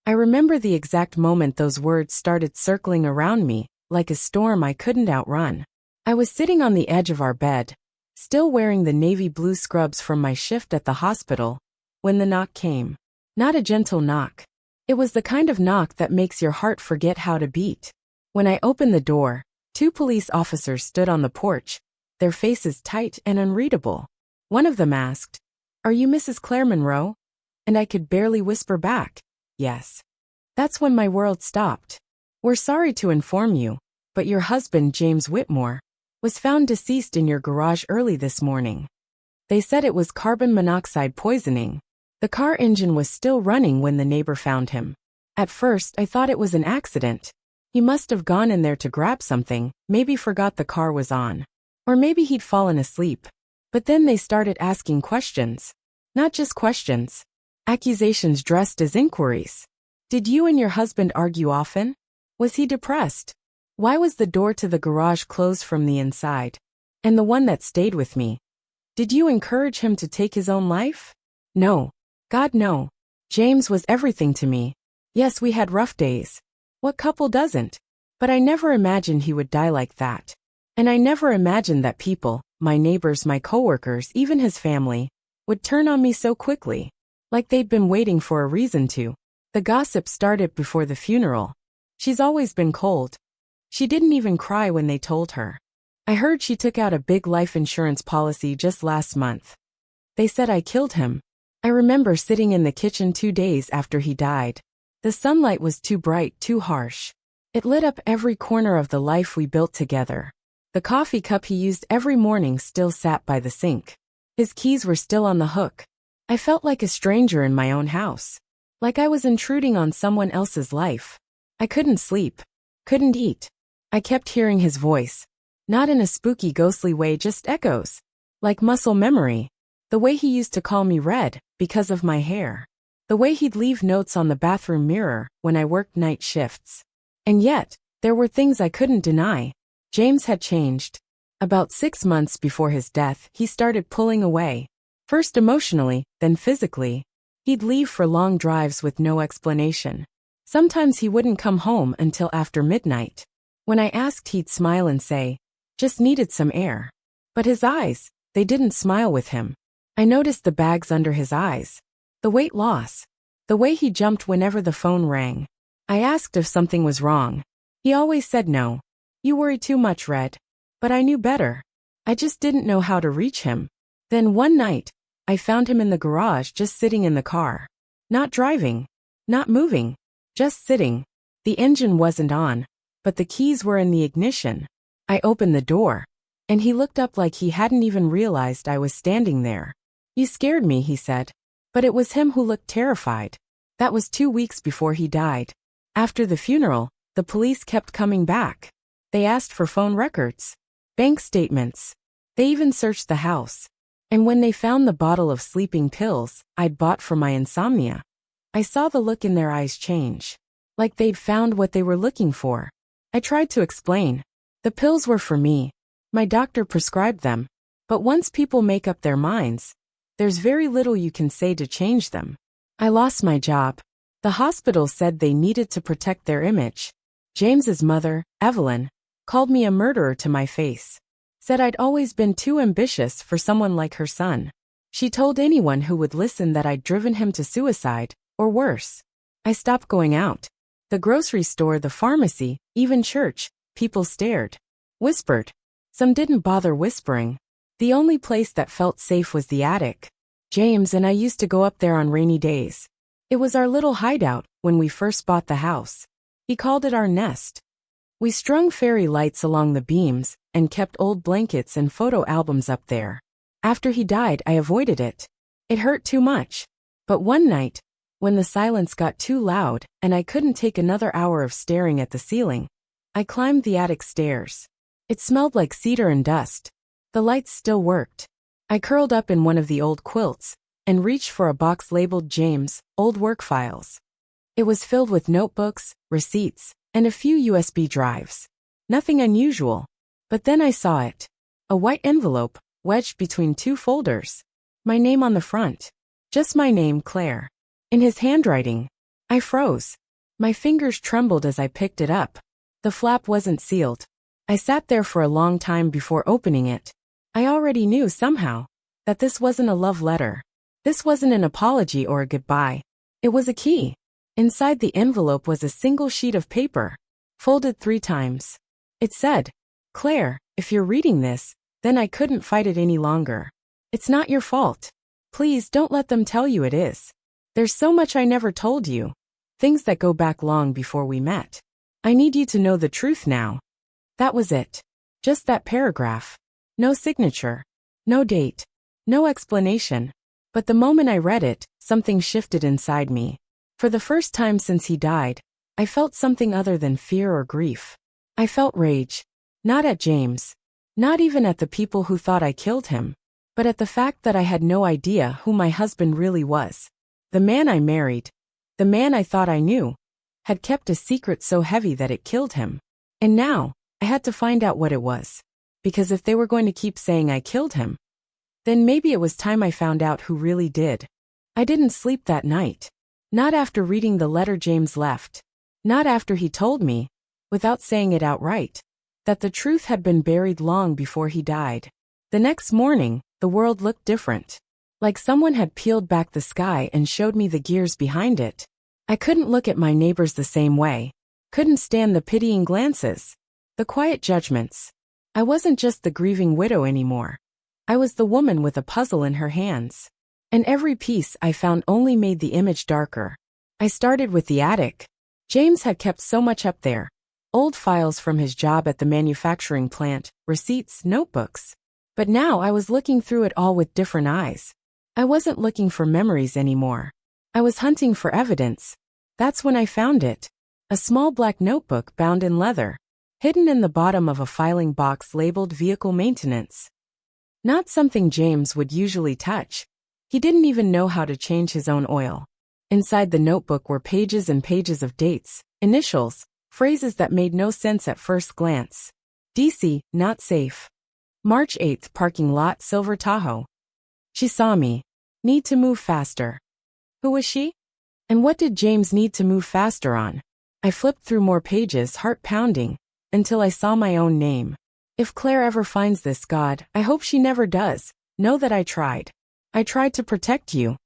I remember the exact moment those words started circling around me, like a storm I couldn't outrun. I was sitting on the edge of our bed, still wearing the navy blue scrubs from my shift at the hospital, when the knock came. Not a gentle knock. It was the kind of knock that makes your heart forget how to beat. When I opened the door, 2 police officers stood on the porch, their faces tight and unreadable. One of them asked, "Are you Mrs. Claire Monroe?" And I could barely whisper back, "Yes." That's when my world stopped. "We're sorry to inform you, but your husband, James Whitmore, was found deceased in your garage early this morning. They said it was carbon monoxide poisoning. The car engine was still running when the neighbor found him. At first, I thought it was an accident. He must have gone in there to grab something, maybe forgot the car was on. Or maybe he'd fallen asleep. But then they started asking questions. Not just questions. Accusations dressed as inquiries. Did you and your husband argue often? Was he depressed? Why was the door to the garage closed from the inside? And the one that stayed with me. Did you encourage him to take his own life? No. God, no. James was everything to me. Yes, we had rough days. What couple doesn't? But I never imagined he would die like that. And I never imagined that people, my neighbors, my coworkers, even his family, would turn on me so quickly. Like they'd been waiting for a reason to. The gossip started before the funeral. She's always been cold. She didn't even cry when they told her. I heard she took out a big life insurance policy just last month. They said I killed him. I remember sitting in the kitchen 2 days after he died. The sunlight was too bright, too harsh. It lit up every corner of the life we built together. The coffee cup he used every morning still sat by the sink. His keys were still on the hook. I felt like a stranger in my own house. Like I was intruding on someone else's life. I couldn't sleep. Couldn't eat. I kept hearing his voice. Not in a spooky, ghostly way, just echoes. Like muscle memory. The way he used to call me Red, because of my hair. The way he'd leave notes on the bathroom mirror when I worked night shifts. And yet, there were things I couldn't deny. James had changed. About 6 months before his death, he started pulling away. First emotionally, then physically. He'd leave for long drives with no explanation. Sometimes he wouldn't come home until after midnight. When I asked, he'd smile and say, "Just needed some air." But his eyes, they didn't smile with him. I noticed the bags under his eyes. The weight loss. The way he jumped whenever the phone rang. I asked if something was wrong. He always said no. "You worry too much, Red." But I knew better. I just didn't know how to reach him. Then one night, I found him in the garage just sitting in the car. Not driving. Not moving. Just sitting. The engine wasn't on, but the keys were in the ignition. I opened the door, and he looked up like he hadn't even realized I was standing there. "You scared me," he said. But it was him who looked terrified. That was 2 weeks before he died. After the funeral, the police kept coming back. They asked for phone records, bank statements. They even searched the house. And when they found the bottle of sleeping pills I'd bought for my insomnia, I saw the look in their eyes change. Like they'd found what they were looking for. I tried to explain. The pills were for me. My doctor prescribed them. But once people make up their minds, there's very little you can say to change them. I lost my job. The hospital said they needed to protect their image. James's mother, Evelyn, called me a murderer to my face. Said I'd always been too ambitious for someone like her son. She told anyone who would listen that I'd driven him to suicide, or worse. I stopped going out. The grocery store, the pharmacy, even church, people stared. Whispered. Some didn't bother whispering. The only place that felt safe was the attic. James and I used to go up there on rainy days. It was our little hideout when we first bought the house. He called it our nest. We strung fairy lights along the beams and kept old blankets and photo albums up there. After he died, I avoided it. It hurt too much. But one night, when the silence got too loud and I couldn't take another hour of staring at the ceiling, I climbed the attic stairs. It smelled like cedar and dust. The lights still worked. I curled up in one of the old quilts and reached for a box labeled James, old work files. It was filled with notebooks, receipts, and a few USB drives. Nothing unusual. But then I saw it. A white envelope, wedged between 2 folders. My name on the front. Just my name, Claire. In his handwriting. I froze. My fingers trembled as I picked it up. The flap wasn't sealed. I sat there for a long time before opening it. I already knew somehow that this wasn't a love letter. This wasn't an apology or a goodbye. It was a key. Inside the envelope was a single sheet of paper, folded 3 times. It said, "Claire, if you're reading this, then I couldn't fight it any longer. It's not your fault. Please don't let them tell you it is. There's so much I never told you. Things that go back long before we met. I need you to know the truth now." That was it. Just that paragraph. No signature. No date. No explanation. But the moment I read it, something shifted inside me. For the first time since he died, I felt something other than fear or grief. I felt rage. Not at James. Not even at the people who thought I killed him. But at the fact that I had no idea who my husband really was. The man I married, the man I thought I knew, had kept a secret so heavy that it killed him. And now, I had to find out what it was. Because if they were going to keep saying I killed him, then maybe it was time I found out who really did. I didn't sleep that night. Not after reading the letter James left. Not after he told me, without saying it outright, that the truth had been buried long before he died. The next morning, the world looked different. Like someone had peeled back the sky and showed me the gears behind it. I couldn't look at my neighbors the same way. Couldn't stand the pitying glances. The quiet judgments. I wasn't just the grieving widow anymore. I was the woman with a puzzle in her hands. And every piece I found only made the image darker. I started with the attic. James had kept so much up there. Old files from his job at the manufacturing plant, receipts, notebooks. But now I was looking through it all with different eyes. I wasn't looking for memories anymore. I was hunting for evidence. That's when I found it. A small black notebook bound in leather, hidden in the bottom of a filing box labeled vehicle maintenance. Not something James would usually touch. He didn't even know how to change his own oil. Inside the notebook were pages and pages of dates, initials, phrases that made no sense at first glance. DC, not safe. March 8th, parking lot, Silver Tahoe. She saw me. Need to move faster. Who was she? And what did James need to move faster on? I flipped through more pages, heart pounding, until I saw my own name. If Claire ever finds this, God, I hope she never does. Know that I tried. I tried to protect you.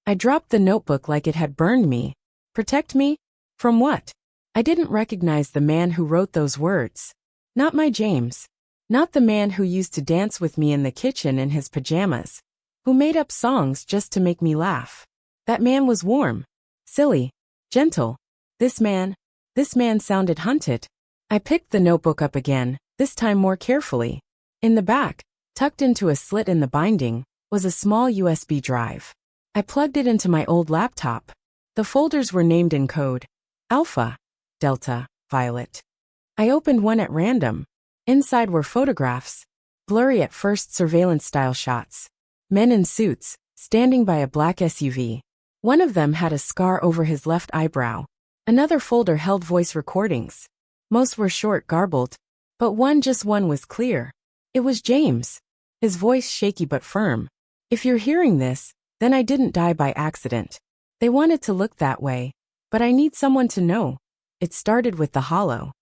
I dropped the notebook like it had burned me. Protect me? From what? I didn't recognize the man who wrote those words. Not my James. Not the man who used to dance with me in the kitchen in his pajamas. Who made up songs just to make me laugh. That man was warm. Silly. Gentle. This man sounded hunted. I picked the notebook up again, this time more carefully. In the back, tucked into a slit in the binding, was a small USB drive. I plugged it into my old laptop. The folders were named in code. Alpha, Delta, Violet. I opened one at random. Inside were photographs. Blurry at first, surveillance-style shots. Men in suits, standing by a black SUV. One of them had a scar over his left eyebrow. Another folder held voice recordings. Most were short, garbled. But one was clear. It was James. His voice shaky but firm. If you're hearing this, then I didn't die by accident. They wanted to look that way. But I need someone to know. It started with the Hollow.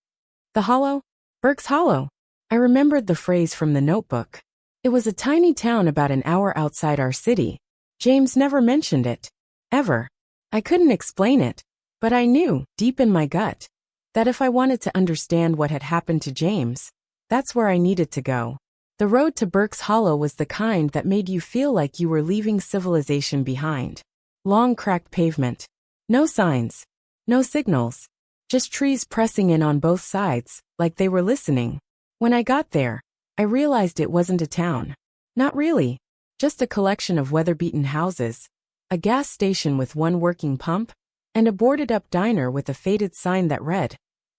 The Hollow? Burke's Hollow. I remembered the phrase from the notebook. It was a tiny town about an hour outside our city. James never mentioned it. Ever. I couldn't explain it. But I knew, deep in my gut, that if I wanted to understand what had happened to James, that's where I needed to go. The road to Burke's Hollow was the kind that made you feel like you were leaving civilization behind. Long cracked pavement. No signs. No signals. Just trees pressing in on both sides, like they were listening. When I got there, I realized it wasn't a town. Not really. Just a collection of weather-beaten houses, a gas station with one working pump, and a boarded-up diner with a faded sign that read,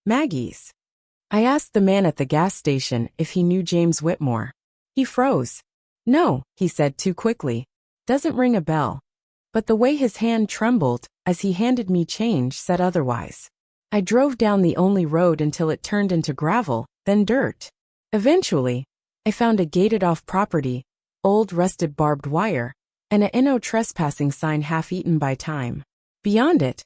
Maggie's. I asked the man at the gas station if he knew James Whitmore. He froze. No, he said too quickly. Doesn't ring a bell. But the way his hand trembled as he handed me change said otherwise. I drove down the only road until it turned into gravel, then dirt. Eventually, I found a gated-off property, old rusted barbed wire, and a no trespassing sign half eaten by time. Beyond it,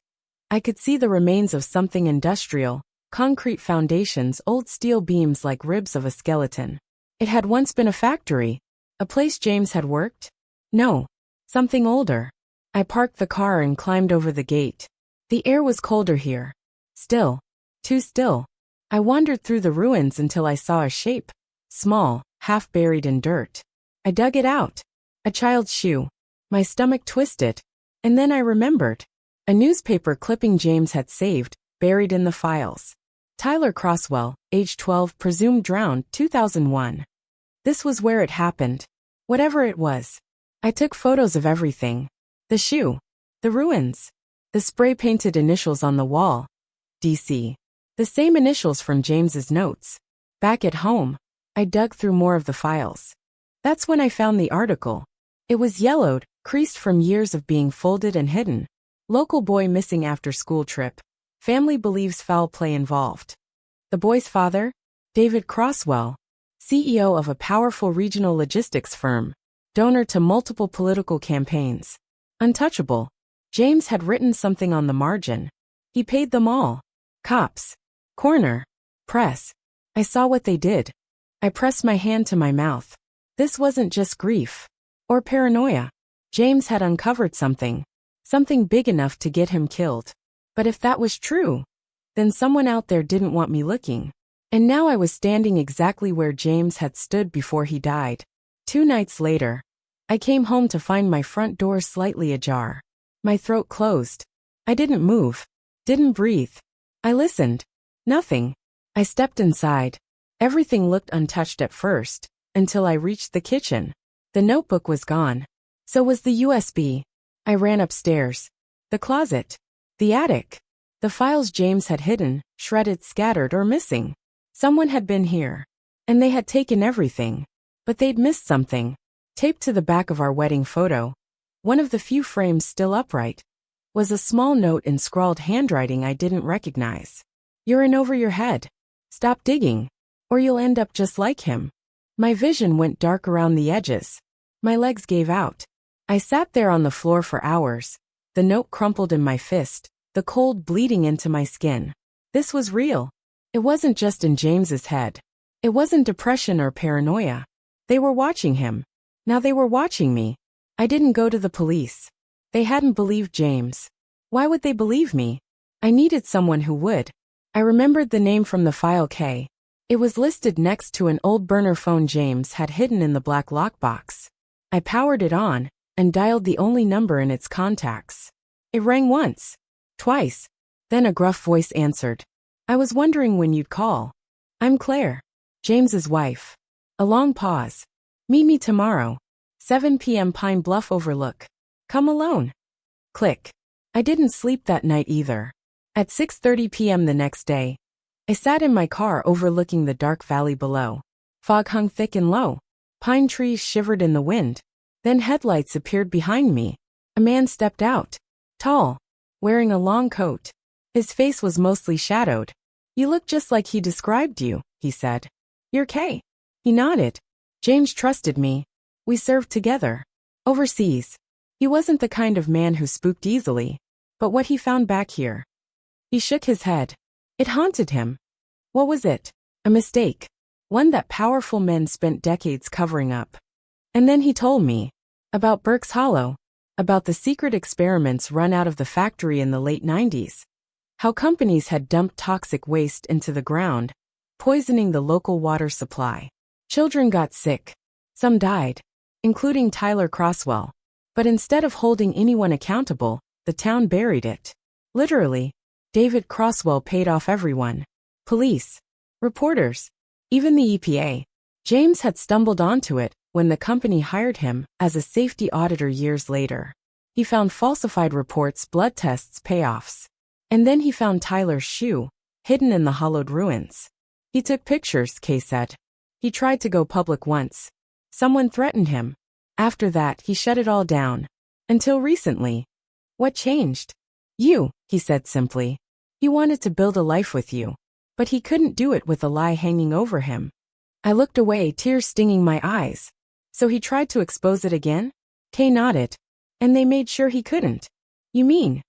I could see the remains of something industrial, concrete foundations, old steel beams like ribs of a skeleton. It had once been a factory, a place James had worked? No, something older. I parked the car and climbed over the gate. The air was colder here. Still. Too still. I wandered through the ruins until I saw a shape. Small, half buried in dirt. I dug it out. A child's shoe. My stomach twisted. And then I remembered. A newspaper clipping James had saved, buried in the files. Tyler Croswell, age 12, presumed drowned, 2001. This was where it happened. Whatever it was. I took photos of everything. The shoe. The ruins. The spray-painted initials on the wall. DC. The same initials from James's notes. Back at home, I dug through more of the files. That's when I found the article. It was yellowed, creased from years of being folded and hidden. Local boy missing after school trip. Family believes foul play involved. The boy's father? David Croswell. CEO of a powerful regional logistics firm. Donor to multiple political campaigns. Untouchable. James had written something on the margin. He paid them all. Cops. Coroner. Press. I saw what they did. I pressed my hand to my mouth. This wasn't just grief. Or paranoia. James had uncovered something. Something big enough to get him killed. But if that was true, then someone out there didn't want me looking. And now I was standing exactly where James had stood before he died. 2 nights later, I came home to find my front door slightly ajar. My throat closed. I didn't move. Didn't breathe. I listened. Nothing. I stepped inside. Everything looked untouched at first, until I reached the kitchen. The notebook was gone. So was the USB. I ran upstairs. The closet. The attic. The files James had hidden, shredded, scattered, or missing. Someone had been here. And they had taken everything. But they'd missed something. Taped to the back of our wedding photo, one of the few frames still upright, was a small note in scrawled handwriting I didn't recognize. You're in over your head. Stop digging, or you'll end up just like him. My vision went dark around the edges. My legs gave out. I sat there on the floor for hours, the note crumpled in my fist, the cold bleeding into my skin. This was real. It wasn't just in James's head. It wasn't depression or paranoia. They were watching him. Now they were watching me. I didn't go to the police. They hadn't believed James. Why would they believe me? I needed someone who would. I remembered the name from the file K. It was listed next to an old burner phone James had hidden in the black lockbox. I powered it on and dialed the only number in its contacts. It rang once, twice. Then a gruff voice answered. I was wondering when you'd call. I'm Claire, James's wife. A long pause. Meet me tomorrow. 7 p.m. Pine Bluff Overlook. Come alone. Click. I didn't sleep that night either. At 6:30 p.m. the next day, I sat in my car overlooking the dark valley below. Fog hung thick and low. Pine trees shivered in the wind. Then headlights appeared behind me. A man stepped out. Tall. Wearing a long coat. His face was mostly shadowed. You look just like he described you, he said. You're Kay. He nodded. James trusted me. We served together. Overseas. He wasn't the kind of man who spooked easily. But what he found back here. He shook his head. It haunted him. What was it? A mistake. One that powerful men spent decades covering up. And then he told me. About Burke's Hollow. About the secret experiments run out of the factory in the late 90s. How companies had dumped toxic waste into the ground, poisoning the local water supply. Children got sick. Some died, including Tyler Croswell. But instead of holding anyone accountable, the town buried it. Literally, David Croswell paid off everyone. Police, reporters, even the EPA. James had stumbled onto it when the company hired him as a safety auditor years later. He found falsified reports, blood tests, payoffs. And then he found Tyler's shoe, hidden in the hollowed ruins. He took pictures, Kay said. He tried to go public once. Someone threatened him. After that, he shut it all down. Until recently. What changed? You, he said simply. He wanted to build a life with you. But he couldn't do it with a lie hanging over him. I looked away, tears stinging my eyes. So he tried to expose it again? Kay nodded. And they made sure he couldn't. You mean?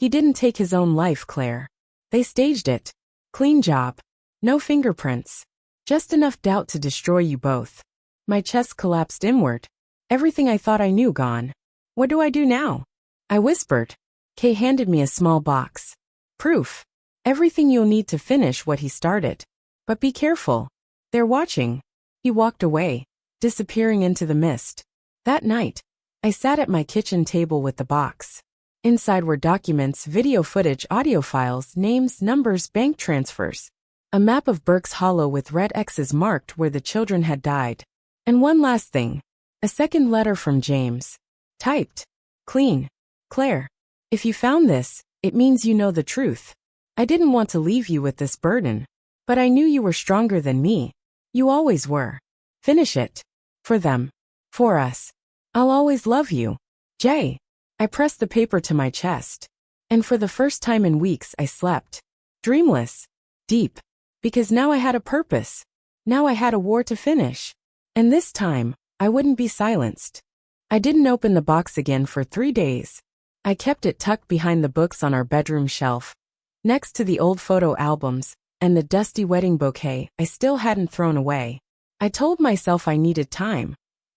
He didn't take his own life, Claire. They staged it. Clean job. No fingerprints. Just enough doubt to destroy you both. My chest collapsed inward. Everything I thought I knew gone. What do I do now? I whispered. Kay handed me a small box. Proof. Everything you'll need to finish what he started. But be careful. They're watching. He walked away, disappearing into the mist. That night, I sat at my kitchen table with the box. Inside were documents, video footage, audio files, names, numbers, bank transfers. A map of Burke's Hollow with red X's marked where the children had died. And one last thing. A second letter from James. Typed. Clean. Claire, if you found this, it means you know the truth. I didn't want to leave you with this burden. But I knew you were stronger than me. You always were. Finish it. For them. For us. I'll always love you. Jay. I pressed the paper to my chest. And for the first time in weeks I slept. Dreamless. Deep. Because now I had a purpose. Now I had a war to finish. And this time, I wouldn't be silenced. I didn't open the box again for 3 days. I kept it tucked behind the books on our bedroom shelf, next to the old photo albums, and the dusty wedding bouquet I still hadn't thrown away. I told myself I needed time.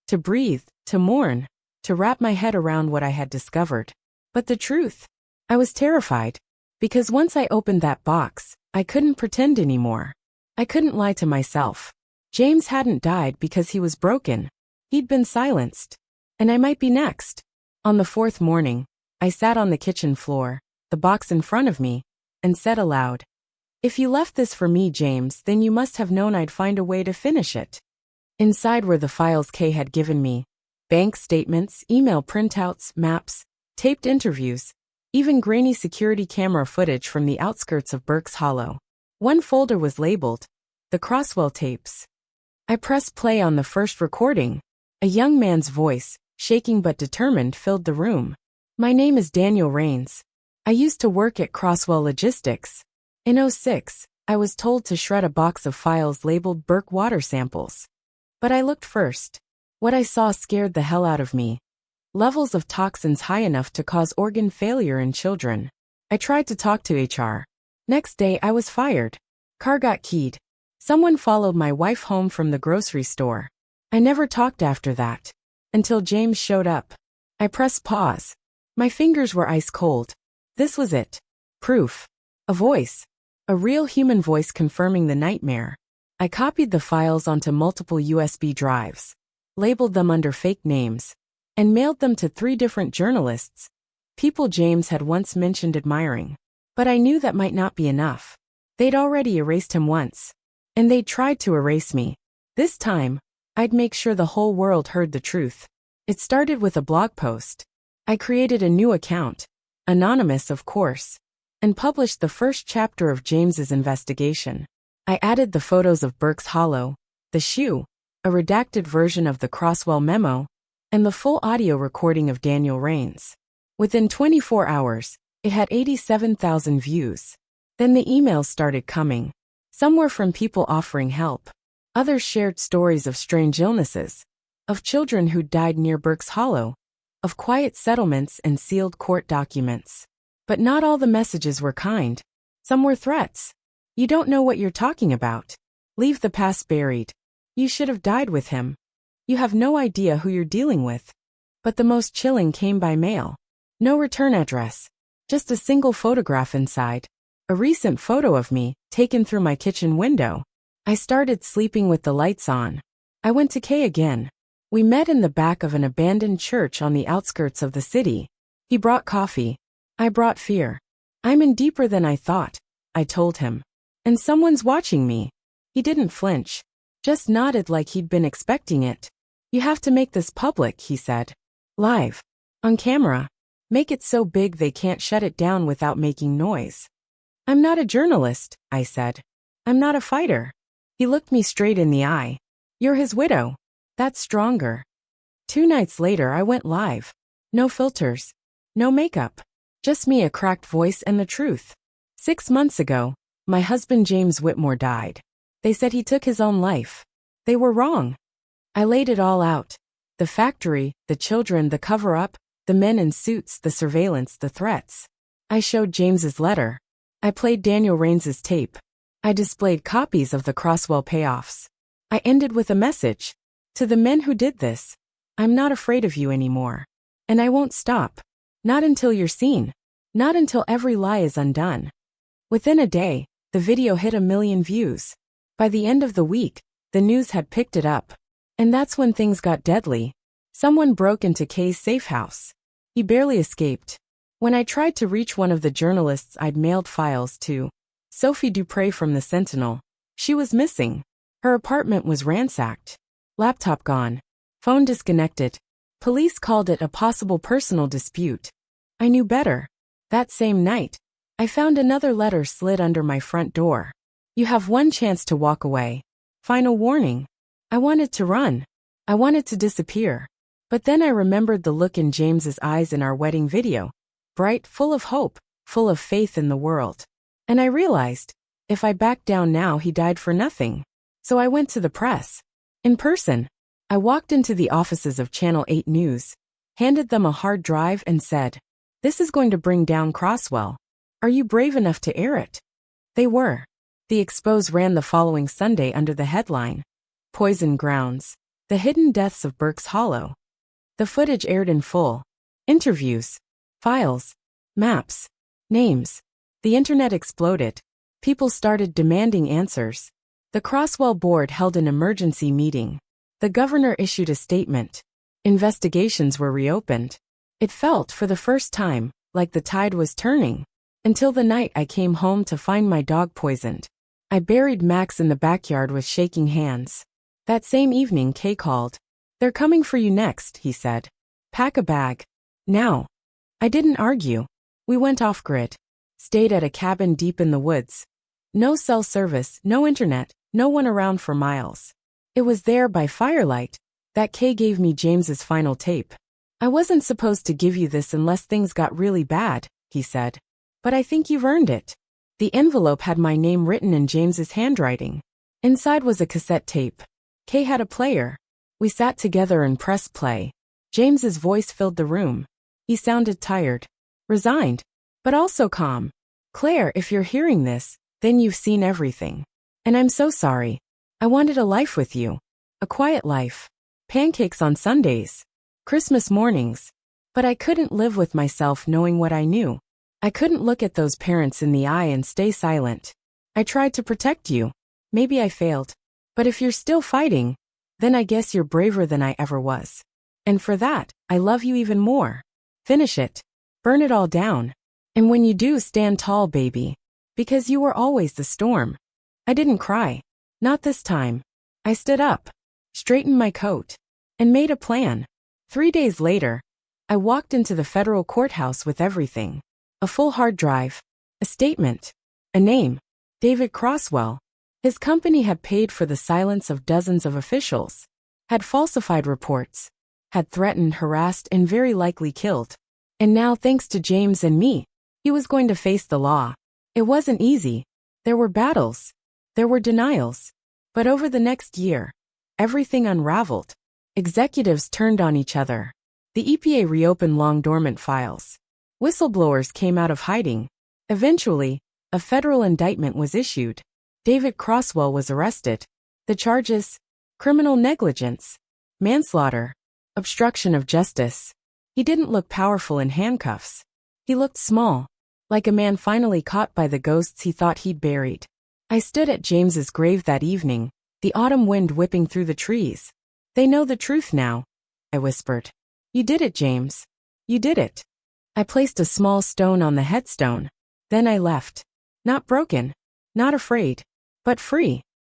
To breathe, to mourn, to wrap my head around what I had discovered. But the truth? I was terrified. Because once I opened that box, I couldn't pretend anymore. I couldn't lie to myself. James hadn't died because he was broken. He'd been silenced. And I might be next. On the 4th morning, I sat on the kitchen floor, the box in front of me, and said aloud, "If you left this for me, James, then you must have known I'd find a way to finish it." Inside were the files Kay had given me. Bank statements, email printouts, maps, taped interviews, even grainy security camera footage from the outskirts of Burke's Hollow. One folder was labeled, The Croswell Tapes. I pressed play on the first recording. A young man's voice, shaking but determined, filled the room. "My name is Daniel Rains. I used to work at Croswell Logistics. In '06, I was told to shred a box of files labeled Burke water samples. But I looked first. What I saw scared the hell out of me. Levels of toxins high enough to cause organ failure in children. I tried to talk to HR. Next day I was fired. Car got keyed. Someone followed my wife home from the grocery store. I never talked after that. Until James showed up. I pressed pause. My fingers were ice cold. This was it. Proof. A voice. A real human voice confirming the nightmare. I copied the files onto multiple USB drives, labeled them under fake names, and mailed them to 3 different journalists, people James had once mentioned admiring. But I knew that might not be enough. They'd already erased him once. And they'd tried to erase me. This time, I'd make sure the whole world heard the truth. It started with a blog post. I created a new account, anonymous of course, and published the first chapter of James's investigation. I added the photos of Burke's Hollow, the shoe, a redacted version of the Croswell memo, and the full audio recording of Daniel Rains. Within 24 hours, it had 87,000 views. Then the emails started coming. Some were from people offering help. Others shared stories of strange illnesses, of children who died near Burke's Hollow, of quiet settlements and sealed court documents. But not all the messages were kind. Some were threats. You don't know what you're talking about. Leave the past buried. You should have died with him. You have no idea who you're dealing with. But the most chilling came by mail. No return address. Just a single photograph inside. A recent photo of me, taken through my kitchen window. I started sleeping with the lights on. I went to Kay again. We met in the back of an abandoned church on the outskirts of the city. He brought coffee. I brought fear. I'm in deeper than I thought, I told him. And someone's watching me. He didn't flinch. Just nodded like he'd been expecting it. You have to make this public, he said. Live. On camera. Make it so big they can't shut it down without making noise. I'm not a journalist, I said. I'm not a fighter. He looked me straight in the eye. You're his widow. That's stronger. 2 nights later I went live. No filters. No makeup. Just me, a cracked voice, and the truth. 6 months ago, my husband James Whitmore died. They said he took his own life. They were wrong. I laid it all out. The factory, the children, the cover-up, the men in suits, the surveillance, the threats. I showed James's letter. I played Daniel Rains's tape. I displayed copies of the Crosswell payoffs. I ended with a message. To the men who did this, I'm not afraid of you anymore. And I won't stop. Not until you're seen. Not until every lie is undone. Within a day, the video hit 1 million views. By the end of the week, the news had picked it up. And that's when things got deadly. Someone broke into Kay's safe house. He barely escaped. When I tried to reach one of the journalists I'd mailed files to, Sophie Dupre from the Sentinel, she was missing. Her apartment was ransacked. Laptop gone. Phone disconnected. Police called it a possible personal dispute. I knew better. That same night, I found another letter slid under my front door. You have one chance to walk away. Final warning. I wanted to run. I wanted to disappear. But then I remembered the look in James's eyes in our wedding video. Bright, full of hope, full of faith in the world. And I realized, if I backed down now, he died for nothing. So I went to the press. In person. I walked into the offices of Channel 8 News, handed them a hard drive and said, "This is going to bring down Crosswell. Are you brave enough to air it?" They were. The expose ran the following Sunday under the headline, Poison Grounds, The Hidden Deaths of Burke's Hollow. The footage aired in full. Interviews, files, maps, names. The internet exploded. People started demanding answers. The Crosswell board held an emergency meeting. The governor issued a statement. Investigations were reopened. It felt, for the first time, like the tide was turning. Until the night I came home to find my dog poisoned. I buried Max in the backyard with shaking hands. That same evening Kay called. "They're coming for you next," he said. "Pack a bag. Now." I didn't argue. We went off-grid. Stayed at a cabin deep in the woods. No cell service, no internet, no one around for miles. It was there by firelight that Kay gave me James's final tape. "I wasn't supposed to give you this unless things got really bad," he said. "But I think you've earned it." The envelope had my name written in James's handwriting. Inside was a cassette tape. Kay had a player. We sat together and pressed play. James's voice filled the room. He sounded tired, resigned, but also calm. "Claire, if you're hearing this, then you've seen everything. And I'm so sorry. I wanted a life with you. A quiet life. Pancakes on Sundays. Christmas mornings. But I couldn't live with myself knowing what I knew. I couldn't look at those parents in the eye and stay silent. I tried to protect you. Maybe I failed. But if you're still fighting, then I guess you're braver than I ever was. And for that, I love you even more. Finish it. Burn it all down. And when you do, stand tall, baby. Because you were always the storm." I didn't cry. Not this time. I stood up, straightened my coat, and made a plan. 3 days later, I walked into the federal courthouse with everything. A full hard drive. A statement. A name. David Crosswell. His company had paid for the silence of dozens of officials. Had falsified reports. Had threatened, harassed, and very likely killed. And now, thanks to James and me, he was going to face the law. It wasn't easy. There were battles. There were denials. But over the next year, everything unraveled. Executives turned on each other. The EPA reopened long-dormant files. Whistleblowers came out of hiding. Eventually, a federal indictment was issued. David Crosswell was arrested. The charges: criminal negligence, manslaughter, obstruction of justice. He didn't look powerful in handcuffs. He looked small, like a man finally caught by the ghosts he thought he'd buried. I stood at James's grave that evening, the autumn wind whipping through the trees. "They know the truth now," I whispered. "You did it, James. You did it." I placed a small stone on the headstone. Then I left. Not broken. Not afraid. But free.